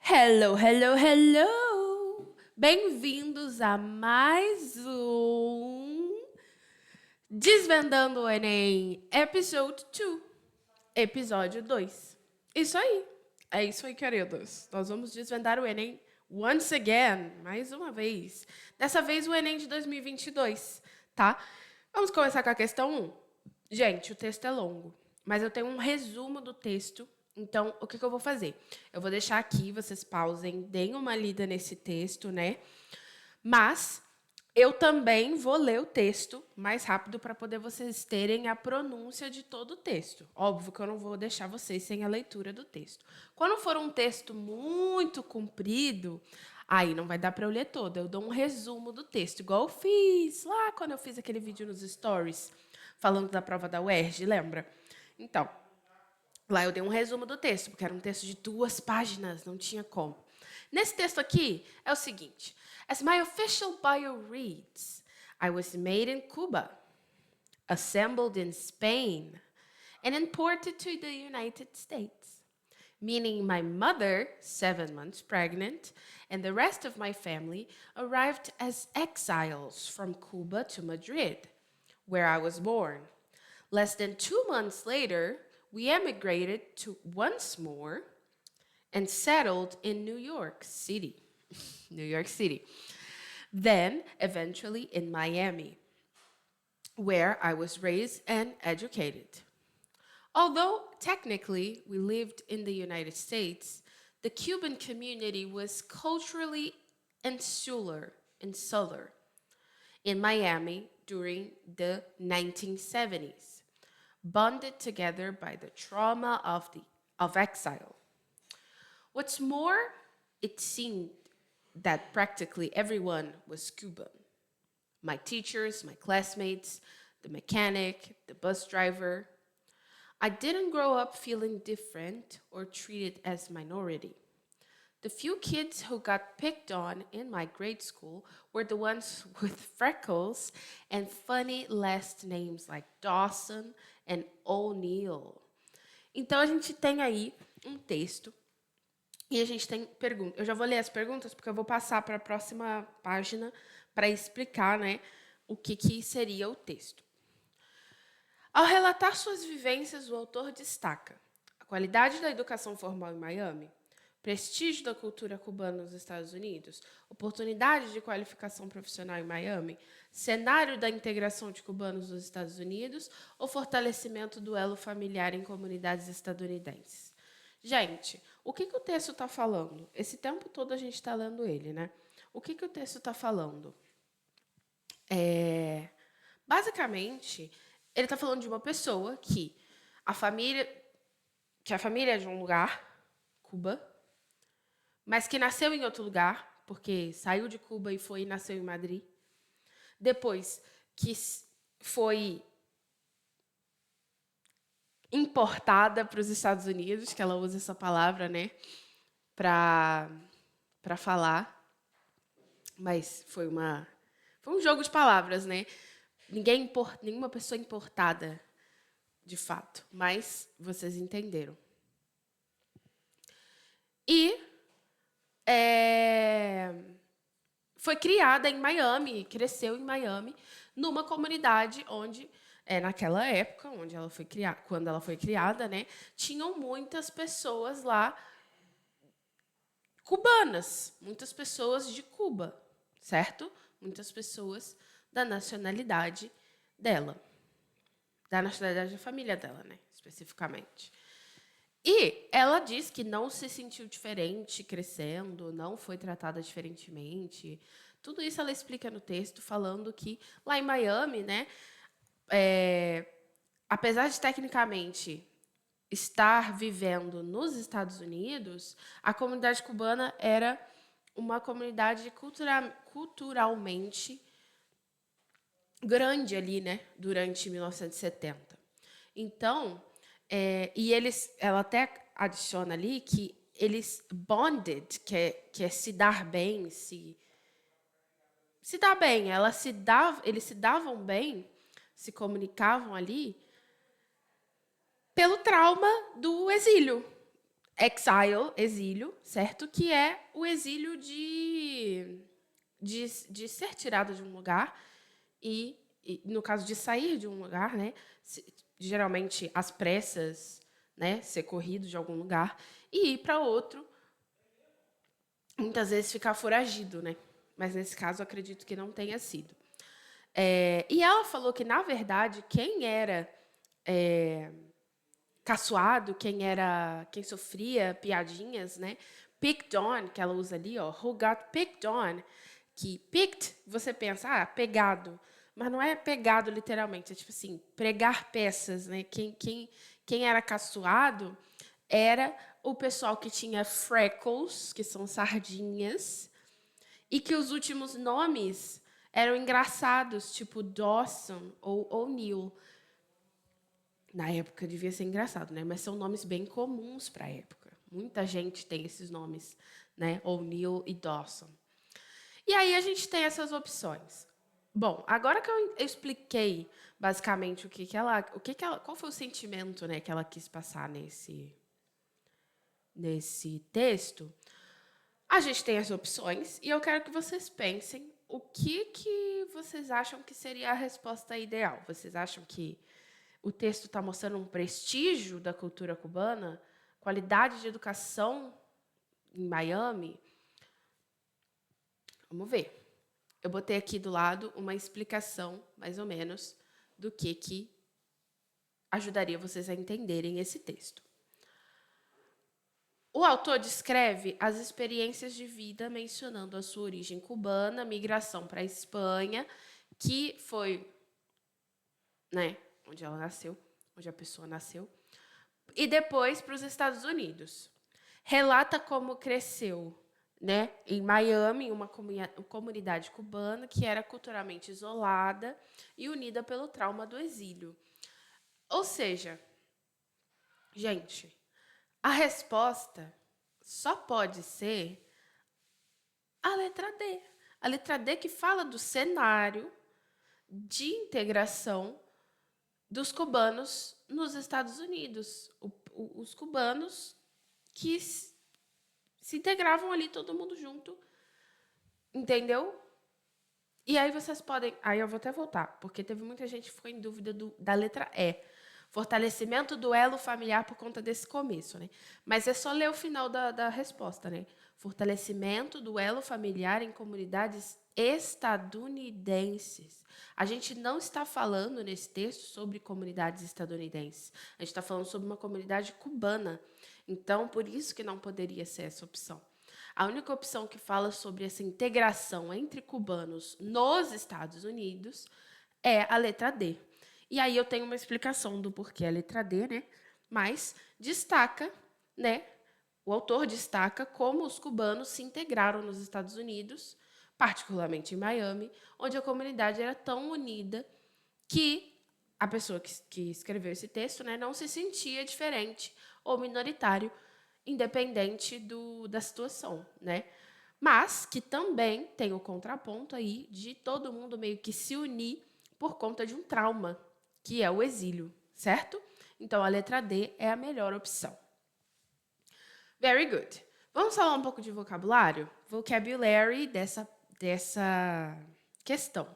Hello, hello, hello! Bem-vindos a mais um Desvendando o Enem, Episode 2, Episódio 2. Isso aí, é isso aí, queridos. Nós vamos desvendar o Enem once again, mais uma vez. Dessa vez o Enem de 2022, tá? Vamos começar com a questão 1. Gente, o texto é longo, mas eu tenho um resumo do texto. Então, o que eu vou fazer? Eu vou deixar aqui, vocês pausem, deem uma lida nesse texto, né? Mas eu também vou ler o texto mais rápido para poder vocês terem a pronúncia de todo o texto. Óbvio que eu não vou deixar vocês sem a leitura do texto. Quando for um texto muito comprido, aí não vai dar para eu ler todo. Eu dou um resumo do texto, igual eu fiz lá quando eu fiz aquele vídeo nos stories, falando da prova da UERJ, lembra? Então, lá eu dei um resumo do texto, porque era um texto de 2 páginas, não tinha como. Nesse texto aqui, é o seguinte. As my official bio reads, I was made in Cuba, assembled in Spain, and imported to the United States, meaning my mother, 7 months pregnant, and the rest of my family arrived as exiles from Cuba to Madrid, where I was born. Less than 2 months later, we emigrated to once more and settled in New York City. New York City. Then, eventually, in Miami, where I was raised and educated. Although technically we lived in the United States, the Cuban community was culturally insular in Miami during the 1970s, bonded together by the trauma of exile. What's more, it seemed that practically everyone was Cuban. My teachers, my classmates, the mechanic, the bus driver. I didn't grow up feeling different or treated as minority. The few kids who got picked on in my grade school were the ones with freckles and funny last names like Dawson and O'Neill. Então a gente tem aí um texto e a gente tem perguntas. Eu já vou ler as perguntas porque eu vou passar para a próxima página para explicar, né, o que seria o texto. Ao relatar suas vivências, o autor destaca a qualidade da educação formal em Miami, prestígio da cultura cubana nos Estados Unidos, oportunidade de qualificação profissional em Miami, cenário da integração de cubanos nos Estados Unidos ou fortalecimento do elo familiar em comunidades estadunidenses. Gente, o que o texto está falando? Esse tempo todo a gente está lendo ele, né? O que o texto está falando? Basicamente, ele está falando de uma pessoa que a família é de um lugar, Cuba, mas que nasceu em outro lugar, porque saiu de Cuba e foi e nasceu em Madrid. Depois, que foi importada para os Estados Unidos, que ela usa essa palavra, né, para falar. Mas foi um jogo de palavras, né? Nenhuma pessoa importada, de fato. Mas vocês entenderam. E foi criada em Miami, cresceu em Miami, numa comunidade onde, naquela época, quando ela foi criada, né, tinham muitas pessoas lá cubanas, muitas pessoas de Cuba, certo? Muitas pessoas da nacionalidade dela, da nacionalidade da família dela, né, especificamente. E ela diz que não se sentiu diferente crescendo, não foi tratada diferentemente. Tudo isso ela explica no texto, falando que lá em Miami, né, apesar de tecnicamente estar vivendo nos Estados Unidos, a comunidade cubana era uma comunidade culturalmente grande ali, né, durante 1970. Então, ela até adiciona ali que eles bonded, que é se dar bem, se dar bem. Eles se davam bem, se comunicavam ali pelo trauma do exílio. exile, exílio, certo? Que é o exílio de ser tirado de um lugar e, no caso de sair de um lugar, né? Geralmente às pressas, né? Ser corrido de algum lugar e ir para outro, muitas vezes ficar foragido, né? Mas nesse caso, acredito que não tenha sido. E ela falou que, na verdade, quem era caçoado, quem sofria piadinhas, né? Picked on, que ela usa ali, ó, who got picked on, que picked, você pensa, pegado, mas não é pegado literalmente, é tipo assim, pregar peças, né? Quem era caçoado era o pessoal que tinha freckles, que são sardinhas, e que os últimos nomes eram engraçados, tipo Dawson ou O'Neill. Na época devia ser engraçado, né? Mas são nomes bem comuns para a época. Muita gente tem esses nomes, né? O'Neill e Dawson. E aí a gente tem essas opções. Bom, agora que eu expliquei basicamente qual foi o sentimento, né, que ela quis passar nesse texto, a gente tem as opções e eu quero que vocês pensem o que vocês acham que seria a resposta ideal. Vocês acham que o texto está mostrando um prestígio da cultura cubana, qualidade de educação em Miami? Vamos ver. Eu botei aqui do lado uma explicação, mais ou menos, do que ajudaria vocês a entenderem esse texto. O autor descreve as experiências de vida mencionando a sua origem cubana, migração para a Espanha, que foi, né, onde ela nasceu, onde a pessoa nasceu, e depois para os Estados Unidos. Relata como cresceu, né, em Miami, uma comunidade cubana que era culturalmente isolada e unida pelo trauma do exílio. Ou seja, gente, a resposta só pode ser a letra D. A letra D que fala do cenário de integração dos cubanos nos Estados Unidos. Os cubanos que se integravam ali todo mundo junto. Entendeu? E aí vocês podem... Aí eu vou até voltar, porque teve muita gente que ficou em dúvida da letra E. Fortalecimento do elo familiar por conta desse começo, né? Mas é só ler o final da resposta, né? Fortalecimento do elo familiar em comunidades estadunidenses. A gente não está falando nesse texto sobre comunidades estadunidenses. A gente está falando sobre uma comunidade cubana. Então, por isso que não poderia ser essa opção. A única opção que fala sobre essa integração entre cubanos nos Estados Unidos é a letra D. E aí eu tenho uma explicação do porquê a letra D, né? Mas destaca, né? O autor destaca como os cubanos se integraram nos Estados Unidos, particularmente em Miami, onde a comunidade era tão unida que a pessoa que escreveu esse texto, né, não se sentia diferente ou minoritário, independente da situação, né? Mas que também tem o contraponto aí de todo mundo meio que se unir por conta de um trauma, que é o exílio, certo? Então, a letra D é a melhor opção. Very good. Vamos falar um pouco de vocabulário? Vocabulary dessa questão.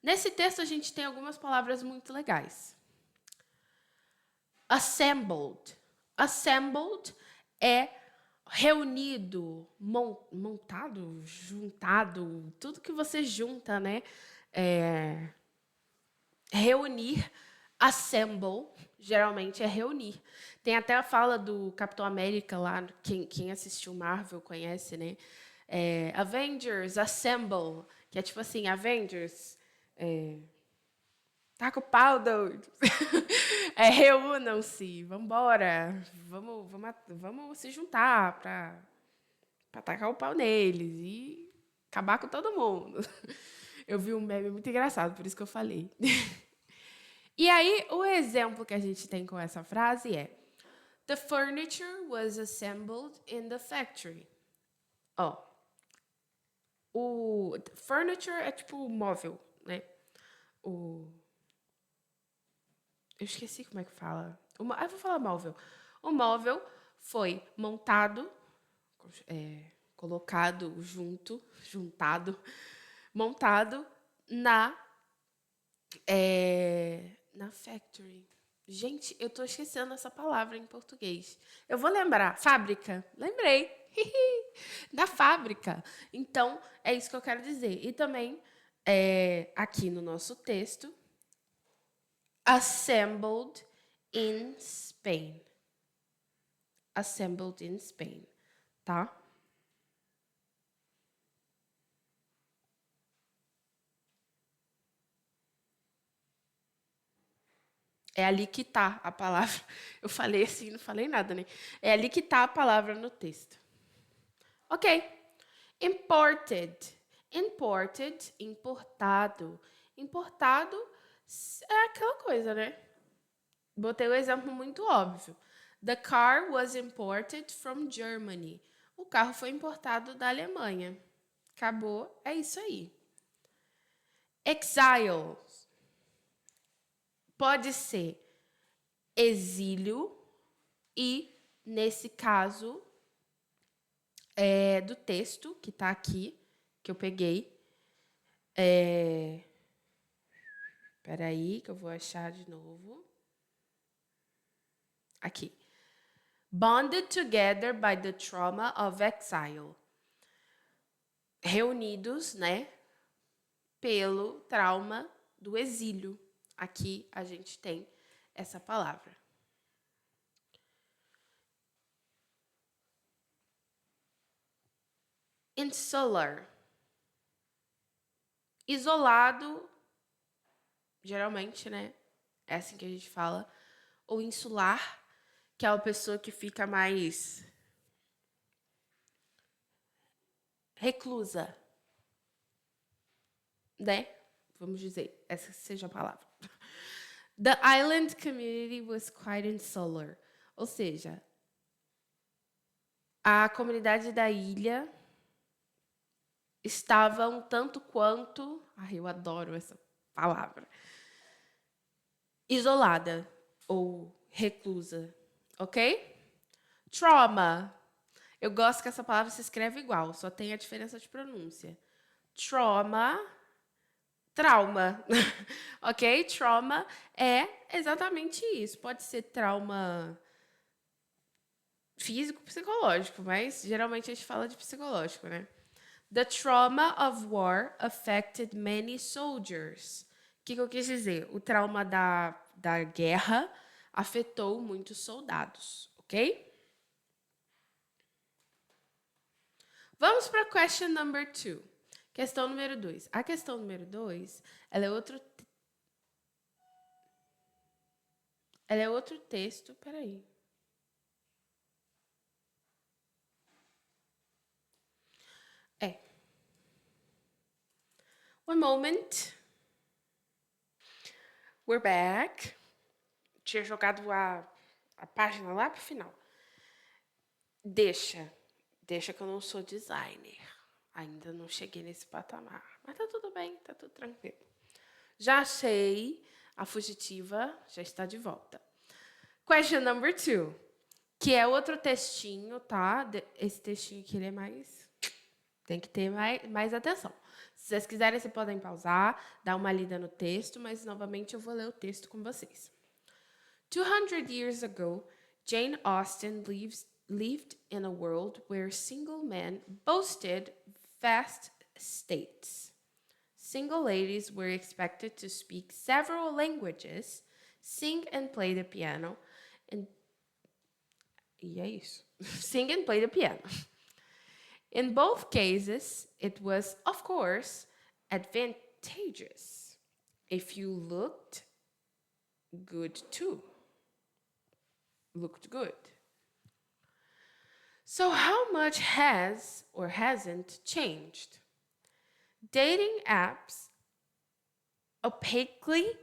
Nesse texto, a gente tem algumas palavras muito legais. Assembled. Assembled é reunido, montado, juntado, tudo que você junta, né? Reunir, assemble, geralmente é reunir. Tem até a fala do Capitão América lá, quem assistiu Marvel conhece, né? Avengers, assemble, que é tipo assim, Avengers, taca o pau, doido. Reúnam-se, vambora, vamos se juntar para tacar o pau neles e acabar com todo mundo. Eu vi um meme muito engraçado, por isso que eu falei. E aí, o exemplo que a gente tem com essa frase é: The furniture was assembled in the factory. O furniture é tipo móvel, né? Eu esqueci como é que fala. Eu vou falar móvel. O móvel foi montado, colocado juntado, montado na factory. Gente, eu tô esquecendo essa palavra em português. Eu vou lembrar. Fábrica. Lembrei. Na fábrica. Então, é isso que eu quero dizer. E também, aqui no nosso texto, assembled in Spain. Assembled in Spain, tá? É ali que tá a palavra. Eu falei assim, não falei nada, né? É ali que tá a palavra no texto. Ok. Imported. Imported, importado. Importado é aquela coisa, né? Botei o exemplo muito óbvio. The car was imported from Germany. O carro foi importado da Alemanha. Acabou, é isso aí. Exile. Pode ser exílio e, nesse caso, do texto que está aqui, que eu peguei. Espera aí, que eu vou achar de novo. Aqui. Bonded together by the trauma of exile. Reunidos, né, pelo trauma do exílio. Aqui a gente tem essa palavra. Insular. Isolado, geralmente, né? É assim que a gente fala. Ou insular, que é a pessoa que fica mais reclusa, né? Vamos dizer, essa seja a palavra. The island community was quite insular. Ou seja, a comunidade da ilha estava um tanto quanto... Ai, eu adoro essa palavra. Isolada ou reclusa, ok? Trauma. Eu gosto que essa palavra se escreve igual, só tem a diferença de pronúncia. Trauma, trauma, ok? Trauma é exatamente isso. Pode ser trauma físico, psicológico, mas geralmente a gente fala de psicológico, né? The trauma of war affected many soldiers. O que eu quis dizer? O trauma da guerra afetou muitos soldados, ok? Vamos para question number 2. Questão número 2. A questão número 2, ela é outro texto. Peraí. One moment. We're back. Tinha jogado a página lá pro final. Deixa que eu não sou designer. Ainda não cheguei nesse patamar. Mas tá tudo bem, tá tudo tranquilo. Já achei, a fugitiva já está de volta. Question number 2, que é outro textinho, tá? Esse textinho aqui ele é mais... Tem que ter mais atenção. Se vocês quiserem, vocês podem pausar, dar uma lida no texto, mas novamente eu vou ler o texto com vocês. 200 years ago, Jane Austen lived in a world where single men boasted vast estates. Single ladies were expected to speak several languages, sing and play the piano, e é isso. Sing and play the piano. In both cases, it was, of course, advantageous if you looked good too. Looked good. So how much has or hasn't changed? Dating apps opaquely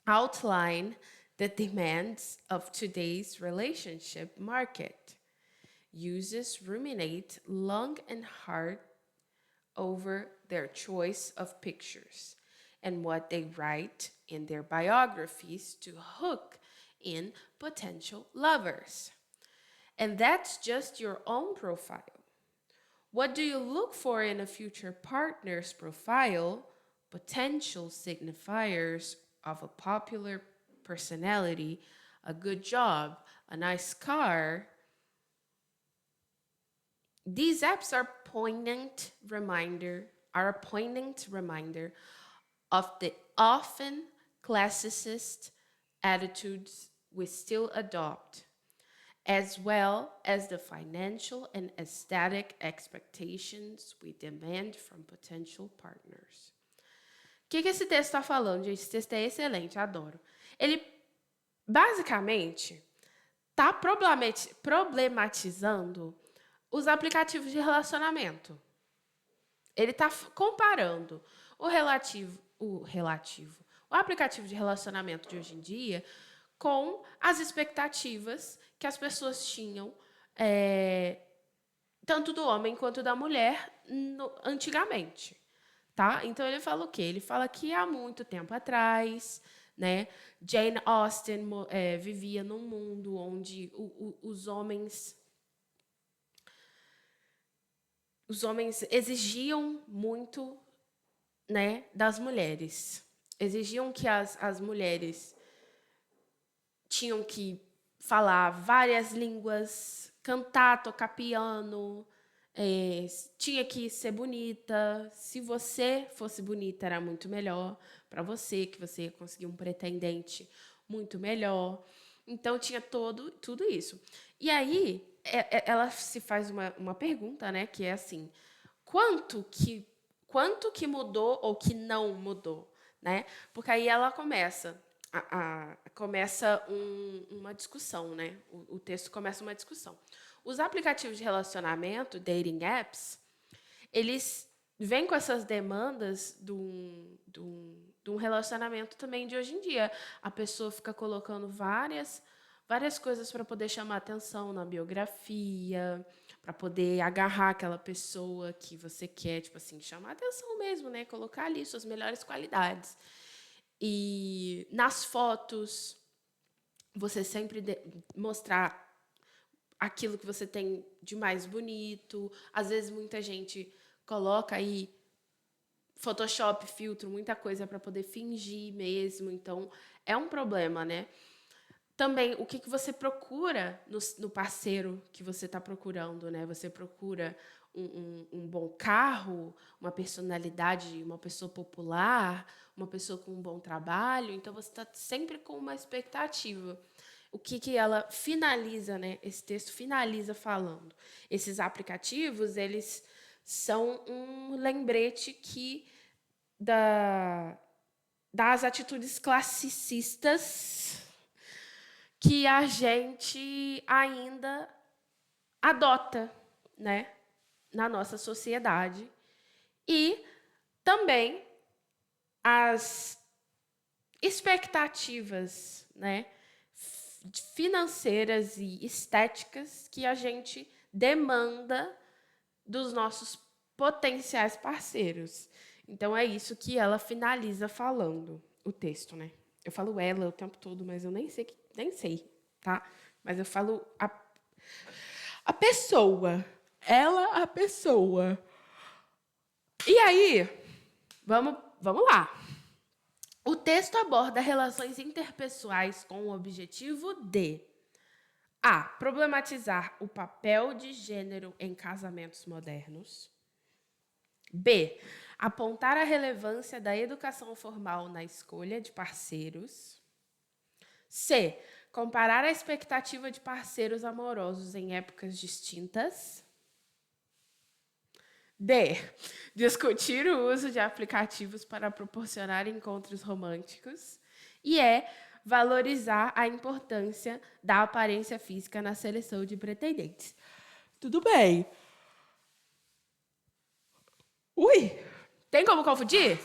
outline the demands of today's relationship market. Users ruminate long and hard over their choice of pictures and what they write in their biographies to hook in potential lovers. And that's just your own profile. What do you look for in a future partner's profile? Potential signifiers of a popular personality, a good job, a nice car. These apps are a poignant reminder of the often classicist attitudes we still adopt, as well as the financial and aesthetic expectations we demand from potential partners. O que esse texto está falando, gente? Esse texto é excelente, adoro. Ele, basicamente, está problematizando os aplicativos de relacionamento. Ele está comparando o aplicativo de relacionamento de hoje em dia com as expectativas que as pessoas tinham, tanto do homem quanto da mulher, antigamente. Tá? Então, ele fala o quê? Ele fala que há muito tempo atrás, né, Jane Austen vivia num mundo onde os homens exigiam muito, né, das mulheres. Exigiam que as mulheres tinham que falar várias línguas, cantar, tocar piano, tinha que ser bonita. Se você fosse bonita, era muito melhor para você, que você ia conseguir um pretendente muito melhor. Então, tinha tudo isso. E aí, ela se faz uma pergunta, né, que é assim, quanto que mudou ou que não mudou, né? Porque aí ela começa uma discussão, né? O texto começa uma discussão. Os aplicativos de relacionamento, dating apps, eles vêm com essas demandas de um relacionamento também de hoje em dia. A pessoa fica colocando várias coisas para poder chamar atenção na biografia, para poder agarrar aquela pessoa que você quer, tipo assim, chamar atenção mesmo, né? Colocar ali suas melhores qualidades. E nas fotos, você sempre mostrar aquilo que você tem de mais bonito. Às vezes, muita gente coloca aí Photoshop, filtro, muita coisa para poder fingir mesmo. Então, é um problema, né? Também, o que você procura no parceiro que você está procurando, né? Você procura um bom carro, uma personalidade, uma pessoa popular, uma pessoa com um bom trabalho. Então, você está sempre com uma expectativa. O que ela finaliza, né? Esse texto finaliza falando. Esses aplicativos, eles são um lembrete das atitudes classicistas que a gente ainda adota, né, na nossa sociedade. E também as expectativas, né, financeiras e estéticas que a gente demanda dos nossos potenciais parceiros. Então, é isso que ela finaliza falando, o texto, né? Eu falo ela o tempo todo, mas eu nem sei, tá? Mas eu falo a pessoa. Ela, a pessoa. E aí, vamos lá. O texto aborda relações interpessoais com o objetivo de a. Problematizar o papel de gênero em casamentos modernos. B. Apontar a relevância da educação formal na escolha de parceiros. C. Comparar a expectativa de parceiros amorosos em épocas distintas. D. Discutir o uso de aplicativos para proporcionar encontros românticos. E E. Valorizar a importância da aparência física na seleção de pretendentes. Tudo bem. Ui, tem como confundir?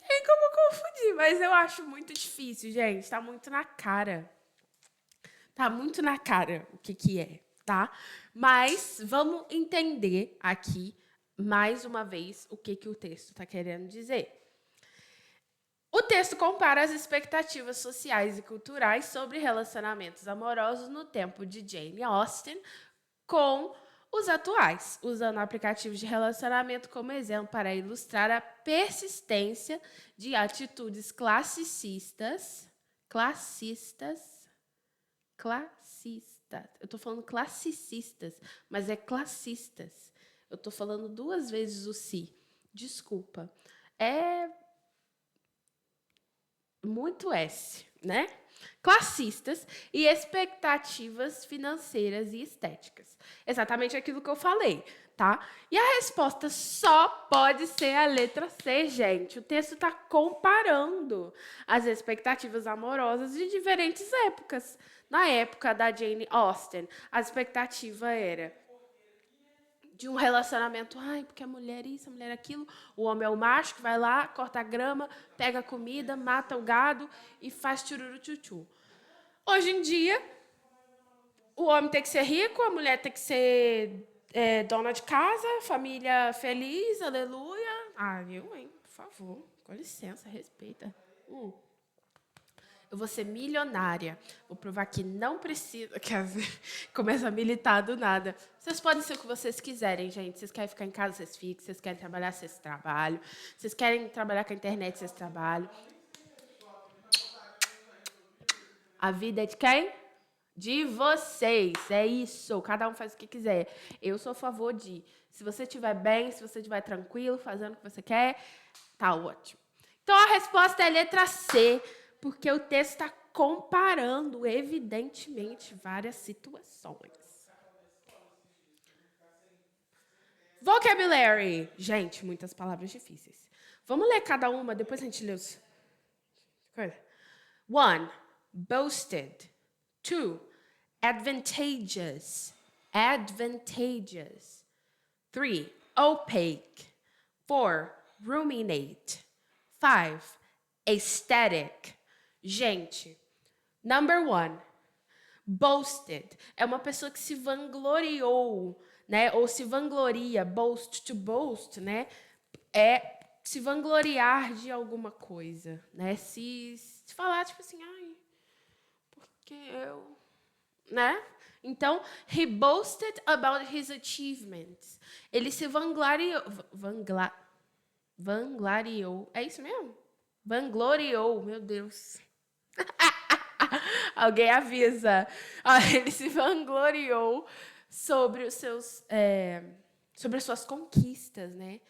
Tem como confundir, mas eu acho muito difícil, gente. Tá muito na cara. Tá muito na cara o que é, tá? Mas vamos entender aqui, mais uma vez, o que o texto está querendo dizer. O texto compara as expectativas sociais e culturais sobre relacionamentos amorosos no tempo de Jane Austen com os atuais, usando aplicativos de relacionamento como exemplo para ilustrar a persistência de atitudes classicistas. Eu tô falando classicistas, mas é classistas. Eu tô falando 2 vezes o si. Desculpa. É muito S, né? Classistas e expectativas financeiras e estéticas. Exatamente aquilo que eu falei, tá? E a resposta só pode ser a letra C, gente. O texto está comparando as expectativas amorosas de diferentes épocas. Na época da Jane Austen, a expectativa era de um relacionamento, ai, porque a mulher isso, a mulher aquilo, o homem é o macho que vai lá, corta a grama, pega a comida, mata o gado e faz tchururu tchutchu. Hoje em dia, o homem tem que ser rico, a mulher tem que ser dona de casa, família feliz, aleluia. Ah, hein, por favor, com licença, respeita. Eu vou ser milionária. Vou provar que não precisa. Começa a militar do nada. Vocês podem ser o que vocês quiserem, gente. Vocês querem ficar em casa, vocês ficam. Vocês querem trabalhar, vocês trabalham. Vocês querem trabalhar com a internet, vocês trabalham. A vida é de quem? De vocês. É isso. Cada um faz o que quiser. Eu sou a favor de. Se você estiver bem, se você estiver tranquilo, fazendo o que você quer, tá ótimo. Então, a resposta é a letra C. Porque o texto está comparando, evidentemente, várias situações. Vocabulary. Gente, muitas palavras difíceis. Vamos ler cada uma, depois a gente lê os... 1. Boasted. 2. Advantageous. 3. Opaque. 4. Ruminate. 5. Aesthetic. Gente, number 1, boasted é uma pessoa que se vangloriou, né? Ou se vangloria, boast, to boast, né? É se vangloriar de alguma coisa, né? Se falar, tipo assim, ai, porque eu, né? Então, he boasted about his achievements. Ele se vangloriou, vangloriou, é isso mesmo? Vangloriou, meu Deus. Alguém avisa. Ele se vangloriou sobre os seus, sobre as suas conquistas, né?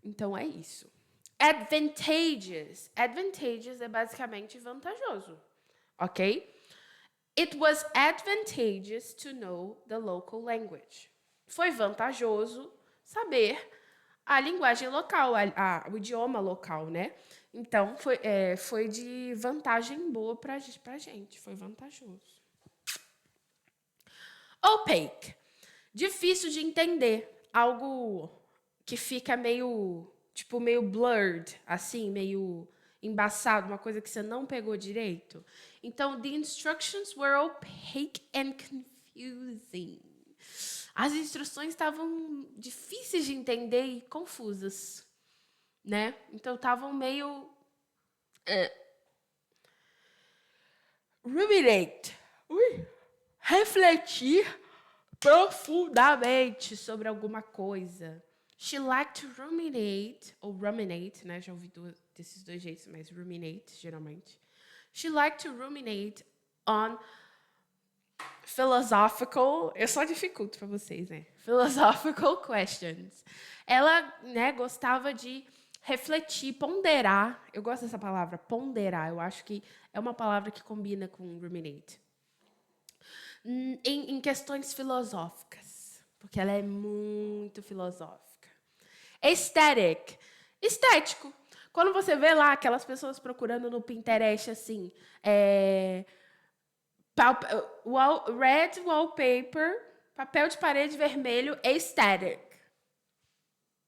Então é isso. Advantageous. Advantageous é basicamente vantajoso, ok? It was advantageous to know the local language. Foi vantajoso saber a linguagem local, o idioma local, né? Então, foi de vantagem boa para a gente. Foi vantajoso. Opaque. Difícil de entender. Algo que fica meio blurred, assim, meio embaçado, uma coisa que você não pegou direito. Então, the instructions were opaque and confusing. As instruções estavam difíceis de entender e confusas, né? Então, estavam meio... Ruminate. Refletir profundamente sobre alguma coisa. She liked to ruminate, ou ruminate, né? Já ouvi desses 2 jeitos, mas ruminate, geralmente. She liked to ruminate on philosophical... Eu só dificulto para vocês, né? Philosophical questions. Ela, né, gostava de refletir, ponderar. Eu gosto dessa palavra, ponderar. Eu acho que é uma palavra que combina com ruminate. Em questões filosóficas. Porque ela é muito filosófica. Aesthetic. Estético. Quando você vê lá aquelas pessoas procurando no Pinterest, assim, red wallpaper, papel de parede vermelho, aesthetic.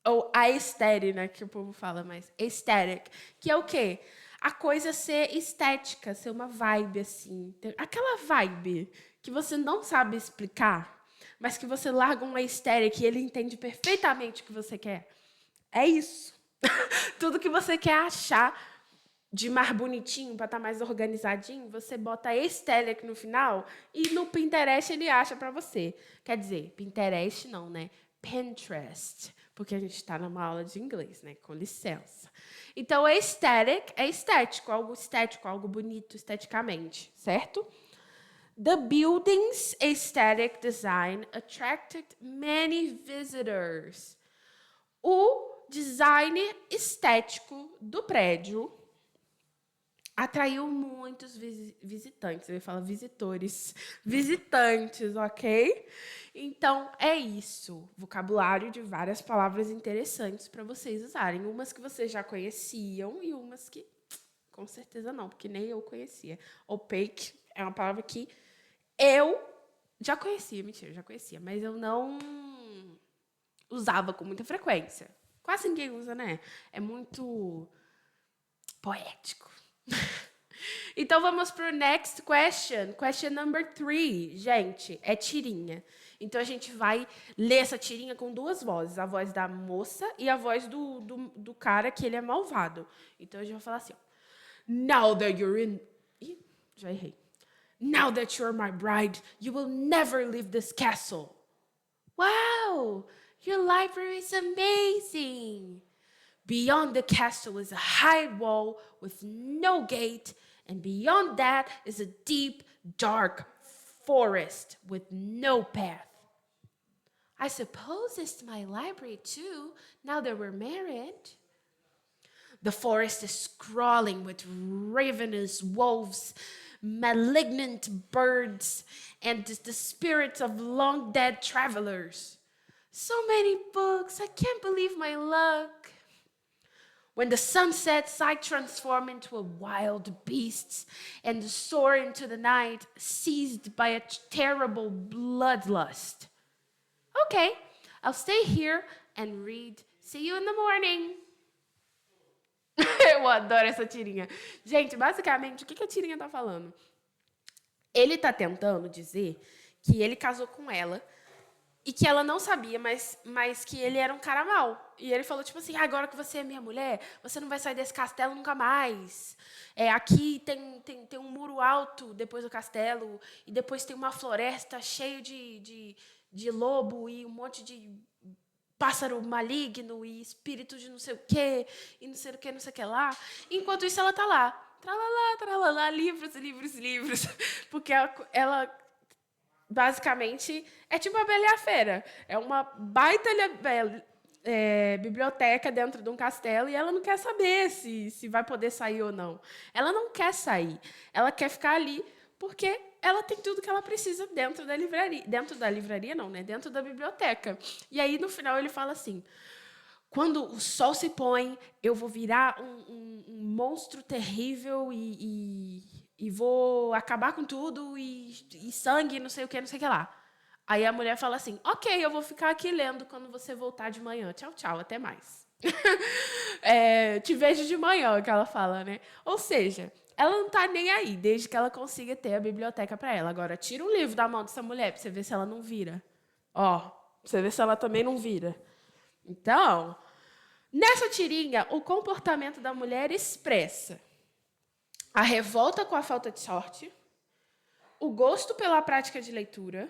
Ou aesthetic, né, que o povo fala, mas aesthetic. Que é o quê? A coisa ser estética, ser uma vibe, assim. Aquela vibe que você não sabe explicar, mas que você larga um aesthetic e ele entende perfeitamente o que você quer. É isso. Tudo que você quer achar de mais bonitinho, para estar mais organizadinho, você bota aesthetic no final e no Pinterest ele acha para você. Quer dizer, Pinterest não, né? Pinterest, porque a gente está numa aula de inglês, né? Com licença. Então, aesthetic é estético, algo bonito esteticamente, certo? The building's aesthetic design attracted many visitors. O design estético do prédio atraiu muitos visitantes. Eu ia falar visitores. Visitantes, ok? Então, é isso. Vocabulário de várias palavras interessantes para vocês usarem. Umas que vocês já conheciam e umas que, com certeza, não, porque nem eu conhecia. Opaque é uma palavra que eu já conhecia, mentira, já conhecia, mas eu não usava com muita frequência. Quase ninguém usa, né? É muito poético. Então, vamos para o next question. Question number 3. Gente, é tirinha. Então, a gente vai ler essa tirinha com duas vozes. A voz da moça e a voz do cara que ele é malvado. Então, a gente vai falar assim, ó. Now that you're in... Ih, já errei. Now that you're my bride, you will never leave this castle. Wow, your library is amazing. Beyond the castle is a high wall with no gate, and beyond that is a deep, dark forest with no path. I suppose it's my library too, now that we're married. The forest is crawling with ravenous wolves, malignant birds, and the spirits of long dead travelers. So many books, I can't believe my luck. When the sun sets, I transform into a wild beast and soar into the night, seized by a terrible bloodlust. Okay, I'll stay here and read. See you in the morning. Eu adoro essa tirinha. Gente, basicamente, o que a tirinha tá falando? Ele tá tentando dizer que ele casou com ela e que ela não sabia, mas que ele era um cara mau. E ele falou, tipo assim, agora que você é minha mulher, você não vai sair desse castelo nunca mais. Aqui tem um muro alto depois do castelo, e depois tem uma floresta cheia de lobo e um monte de pássaro maligno e espírito de não sei o quê, e não sei o que, não sei o que lá. Enquanto isso, ela tá lá. Tralalá, tralalá, livros, livros, livros. Porque ela basicamente, é tipo a Bela e a Fera. É uma baita biblioteca dentro de um castelo e ela não quer saber se vai poder sair ou não. Ela não quer sair. Ela quer ficar ali porque ela tem tudo que ela precisa dentro da livraria. Dentro da livraria, não, né? Dentro da biblioteca. E aí, no final, ele fala assim... Quando o sol se põe, eu vou virar um monstro terrível e vou acabar com tudo e sangue, não sei o que, não sei o que lá. Aí a mulher fala assim, ok, eu vou ficar aqui lendo quando você voltar de manhã. Tchau, tchau, até mais. Te vejo de manhã, que ela fala, né? Ou seja, ela não tá nem aí, desde que ela consiga ter a biblioteca para ela. Agora, tira um livro da mão dessa mulher para você ver se ela não vira. Ó, pra você ver se ela também não vira. Então, nessa tirinha, o comportamento da mulher expressa a revolta com a falta de sorte, o gosto pela prática de leitura,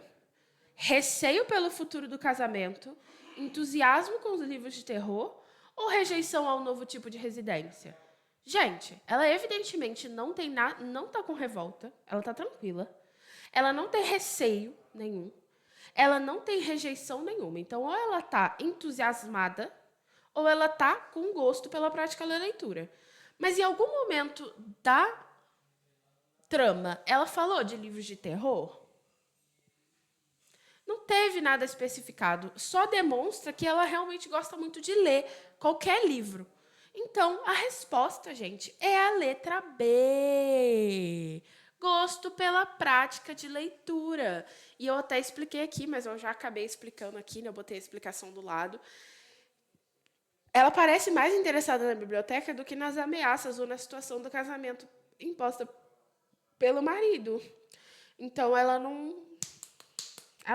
receio pelo futuro do casamento, entusiasmo com os livros de terror ou rejeição ao novo tipo de residência. Gente, ela evidentemente não tá com revolta, ela tá tranquila. Ela não tem receio nenhum. Ela não tem rejeição nenhuma. Então, ou ela tá entusiasmada, ou ela tá com gosto pela prática da leitura. Mas em algum momento da trama, ela falou de livros de terror? Não teve nada especificado. Só demonstra que ela realmente gosta muito de ler qualquer livro. Então, a resposta, gente, é a letra B. Gosto pela prática de leitura. E eu até expliquei aqui, mas eu já acabei explicando aqui, né? Eu botei a explicação do lado. Ela parece mais interessada na biblioteca do que nas ameaças ou na situação do casamento imposta pelo marido. Então, ela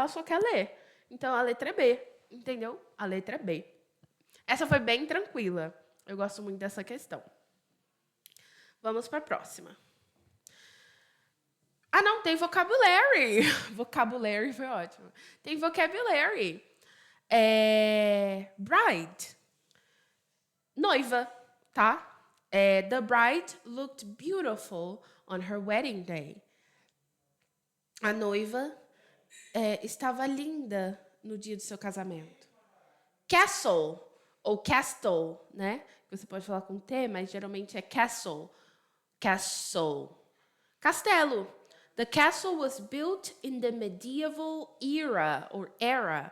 só quer ler. Então, a letra é B, entendeu? A letra é B. Essa foi bem tranquila. Eu gosto muito dessa questão. Vamos para a próxima. Ah, não, tem vocabulary. Vocabulary foi ótimo. Tem vocabulary. Bride. Noiva, tá? The bride looked beautiful on her wedding day. A noiva estava linda no dia do seu casamento. Castle, ou castle, né? Você pode falar com T, mas geralmente é castle. Castle. Castelo. The castle was built in the medieval era, or era.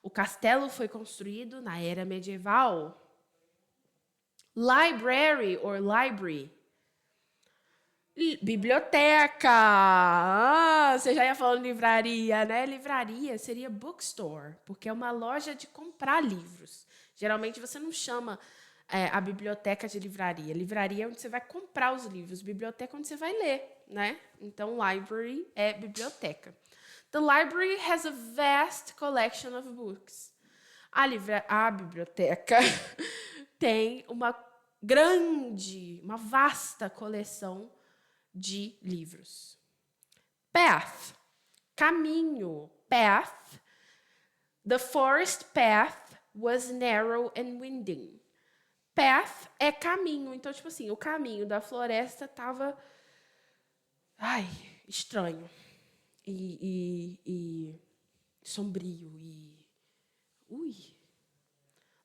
O castelo foi construído na era medieval. Library, or library. Biblioteca. Você já ia falando livraria, né? Livraria seria bookstore, porque é uma loja de comprar livros. Geralmente você não chama a biblioteca de livraria. Livraria é onde você vai comprar os livros. Biblioteca é onde você vai ler, né? Então, library é biblioteca. The library has a vast collection of books. A biblioteca tem uma vasta coleção de livros. Path, caminho. Path. The forest path was narrow and winding. Path é caminho. Então, tipo assim, o caminho da floresta estava estranho. E sombrio.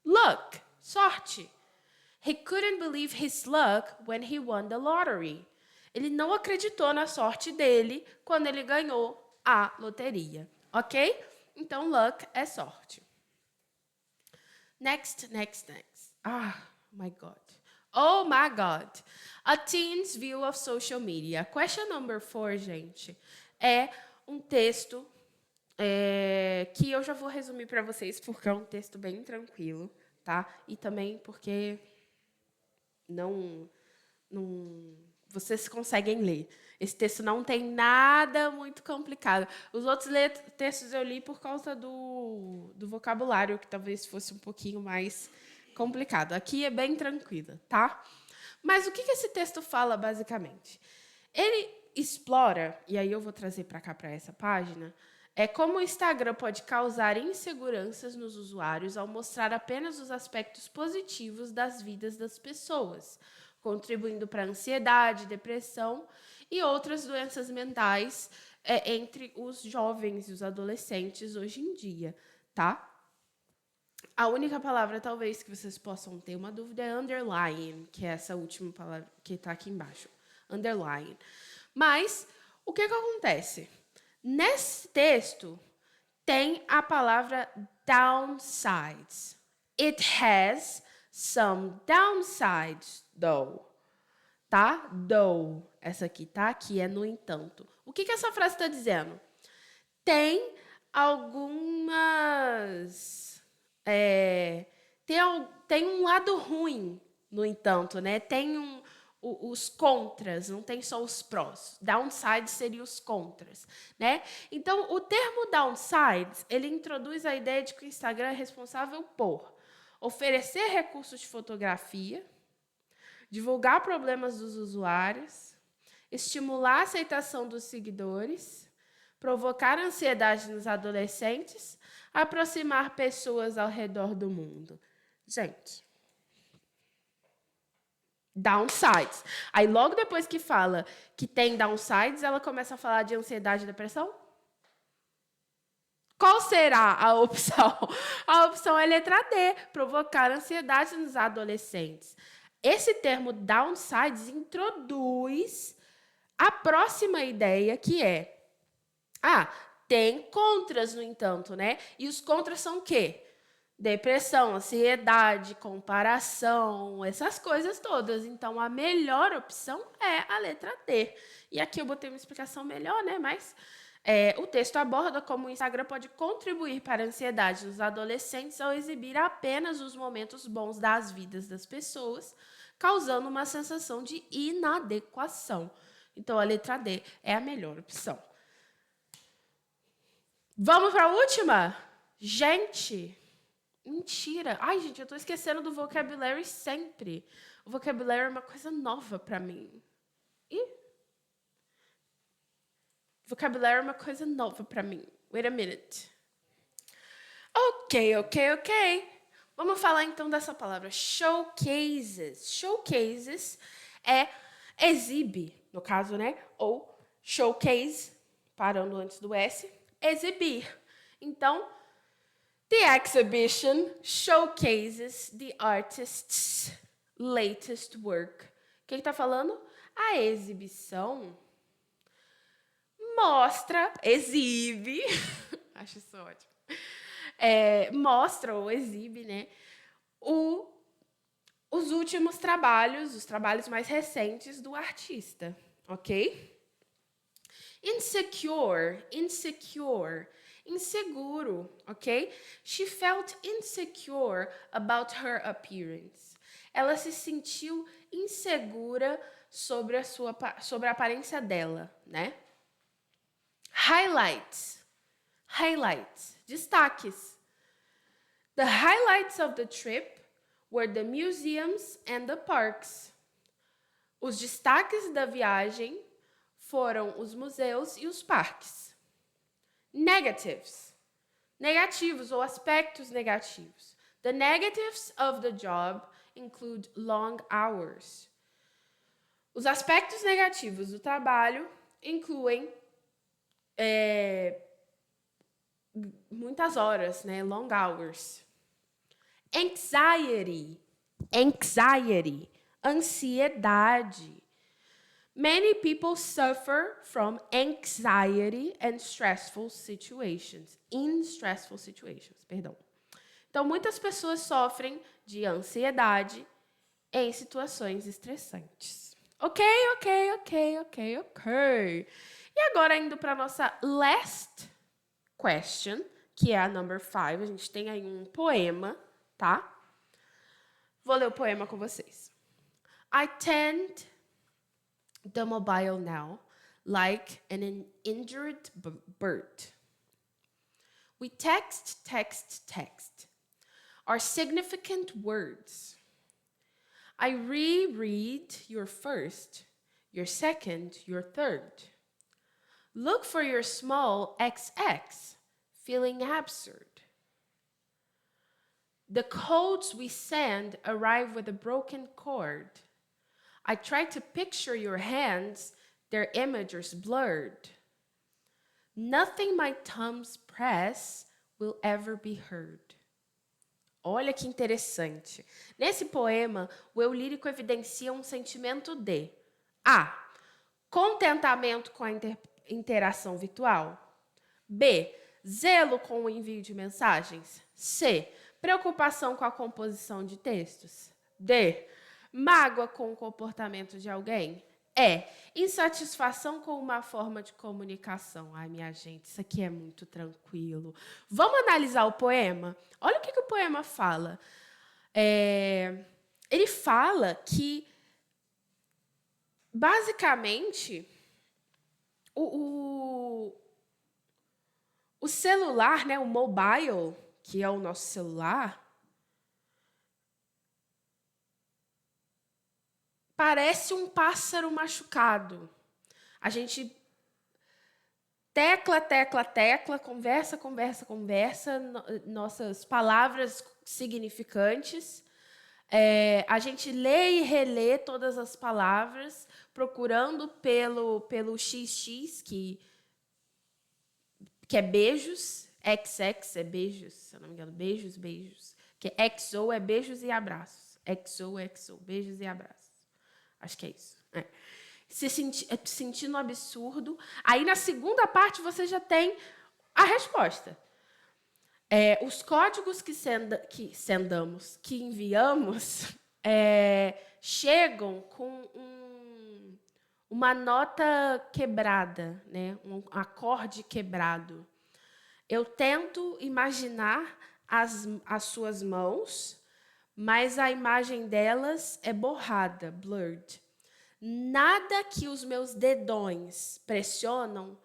Luck, sorte. He couldn't believe his luck when he won the lottery. Ele não acreditou na sorte dele quando ele ganhou a loteria, ok? Então, luck é sorte. Next. My God. Oh, my God. A teen's view of social media. Question number 4, gente, é um texto que eu já vou resumir para vocês, porque é um texto bem tranquilo, tá? E também porque vocês conseguem ler. Esse texto não tem nada muito complicado. Os outros textos eu li por causa do vocabulário, que talvez fosse um pouquinho mais complicado. Aqui é bem tranquilo, tá? Mas o que esse texto fala, basicamente? Ele explora, e aí eu vou trazer para cá, para essa página, como o Instagram pode causar inseguranças nos usuários ao mostrar apenas os aspectos positivos das vidas das pessoas, contribuindo para a ansiedade, depressão e outras doenças mentais entre os jovens e os adolescentes hoje em dia, tá? A única palavra, talvez, que vocês possam ter uma dúvida é underline, que é essa última palavra que está aqui embaixo. Underline. Mas, o que acontece? Nesse texto, tem a palavra downsides. It has some downsides, though. Tá? Though. Essa aqui, tá? Que é no entanto. O que essa frase está dizendo? Tem algumas... tem um lado ruim, no entanto, né? Tem os contras, não tem só os prós. Downside seria os contras, né? Então, o termo downsides, ele introduz a ideia de que o Instagram é responsável por oferecer recursos de fotografia, divulgar problemas dos usuários, estimular a aceitação dos seguidores, provocar ansiedade nos adolescentes, aproximar pessoas ao redor do mundo. Gente, downsides. Aí, logo depois que fala que tem downsides, ela começa a falar de ansiedade e depressão? Qual será a opção? A opção é a letra D, provocar ansiedade nos adolescentes. Esse termo downsides introduz a próxima ideia, que é... tem contras, no entanto, né? E os contras são o quê? Depressão, ansiedade, comparação, essas coisas todas. Então, a melhor opção é a letra D. E aqui eu botei uma explicação melhor, né? Mas o texto aborda como o Instagram pode contribuir para a ansiedade dos adolescentes ao exibir apenas os momentos bons das vidas das pessoas, causando uma sensação de inadequação. Então, a letra D é a melhor opção. Vamos para a última? Gente... Mentira. Ai, gente, eu tô esquecendo do vocabulary sempre. O vocabulary é uma coisa nova pra mim. Ih. Vocabulary é uma coisa nova pra mim. Wait a minute. Ok. Vamos falar então dessa palavra, showcases. Showcases é exibe, no caso, né? Ou showcase, parando antes do S, exibir. Então, the exhibition showcases the artist's latest work. O que está falando? A exibição mostra, exibe, acho isso ótimo, mostra ou exibe, né, os últimos trabalhos, os trabalhos mais recentes do artista, ok? Insecure, inseguro, ok? She felt insecure about her appearance. Ela se sentiu insegura sobre a aparência dela, né? Highlights, destaques. The highlights of the trip were the museums and the parks. Os destaques da viagem foram os museus e os parques. Negatives, negativos ou aspectos negativos. The negatives of the job include long hours. Os aspectos negativos do trabalho incluem muitas horas, né? Long hours. Anxiety, ansiedade. Many people suffer from anxiety and stressful situations. In stressful situations, perdão. Então, muitas pessoas sofrem de ansiedade em situações estressantes. Ok. E agora, indo para a nossa last question, que é a number 5. A gente tem aí um poema, tá? Vou ler o poema com vocês. I tend the mobile now, like an injured bird. We text. Are significant words. I reread your first, your second, your third. Look for your small XX, feeling absurd. The codes we send arrive with a broken cord. I try to picture your hands, their images blurred. Nothing my thumbs press will ever be heard. Olha que interessante. Nesse poema, o eu lírico evidencia um sentimento de A. Contentamento com a interação virtual. B. Zelo com o envio de mensagens. C. Preocupação com a composição de textos. D. Mágoa com o comportamento de alguém. E. Insatisfação com uma forma de comunicação. Ai, minha gente, isso aqui é muito tranquilo. Vamos analisar o poema? Olha o que o poema fala. Ele fala que, basicamente, o celular, né, o mobile, que é o nosso celular, parece um pássaro machucado. A gente tecla, conversa, nossas palavras significantes. A gente lê e relê todas as palavras, procurando pelo XX, que é beijos, XX é beijos, se eu não me engano, beijos. Que XO é beijos e abraços. XO, beijos e abraços. Acho que é isso. Se sentindo um absurdo. Aí, na segunda parte, você já tem a resposta. Os códigos que enviamos, chegam com uma nota quebrada, né? Um acorde quebrado. Eu tento imaginar as suas mãos, mas a imagem delas é borrada, blurred. Nada que os meus dedões pressionam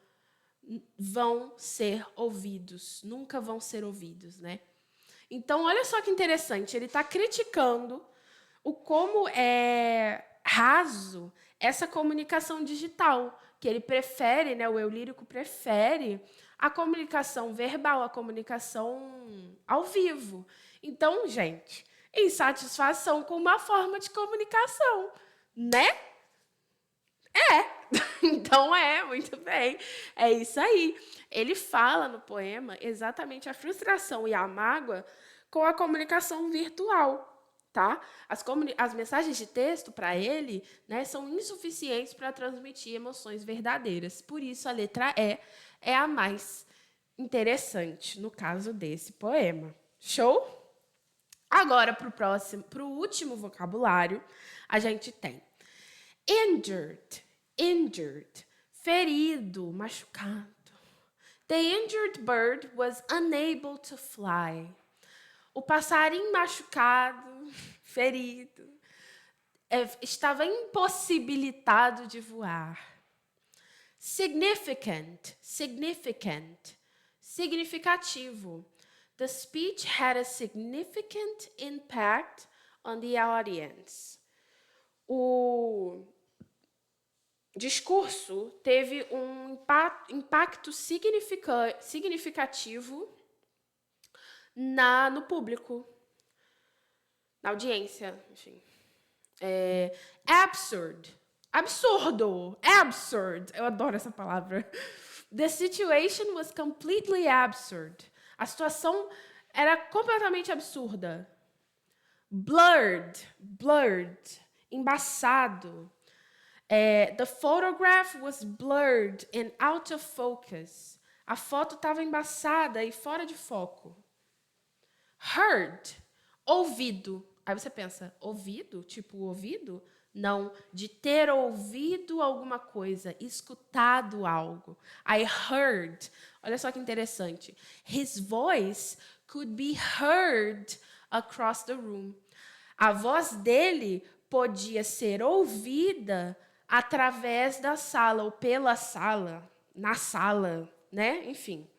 vão ser ouvidos, nunca vão ser ouvidos, né? Então, olha só que interessante, ele está criticando o como é raso essa comunicação digital, que ele prefere, né, o eu lírico prefere a comunicação verbal, a comunicação ao vivo. Então, gente, insatisfação com uma forma de comunicação, né? Então muito bem. É isso aí. Ele fala no poema exatamente a frustração e a mágoa com a comunicação virtual, tá? As mensagens de texto para ele, né, são insuficientes para transmitir emoções verdadeiras. Por isso a letra E é a mais interessante no caso desse poema. Show? Agora para o último vocabulário, a gente tem injured, injured, ferido, machucado. The injured bird was unable to fly. O passarinho machucado, ferido, estava impossibilitado de voar. Significant, significant, significativo. The speech had a significant impact on the audience. O discurso teve um impacto significativo no público, na audiência, enfim. Absurd. Absurdo. Absurd. Eu adoro essa palavra. The situation was completely absurd. A situação era completamente absurda. Blurred. Blurred. Embaçado. The photograph was blurred and out of focus. A foto estava embaçada e fora de foco. Heard, ouvido. Aí você pensa, ouvido? Tipo ouvido? Não, de ter ouvido alguma coisa, escutado algo. I heard. Olha só que interessante. His voice could be heard across the room. A voz dele podia ser ouvida através da sala, ou pela sala, na sala, né? Enfim.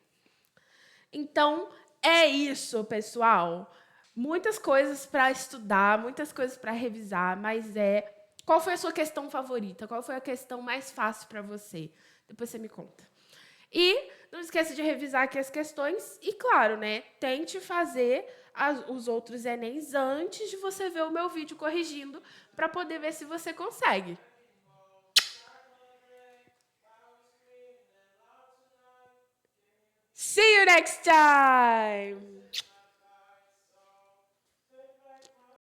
Então, é isso, pessoal. Muitas coisas para estudar, muitas coisas para revisar, mas qual foi a sua questão favorita? Qual foi a questão mais fácil para você? Depois você me conta. E não esqueça de revisar aqui as questões e, claro, né, tente fazer os outros Enems antes de você ver o meu vídeo corrigindo para poder ver se você consegue. See you next time!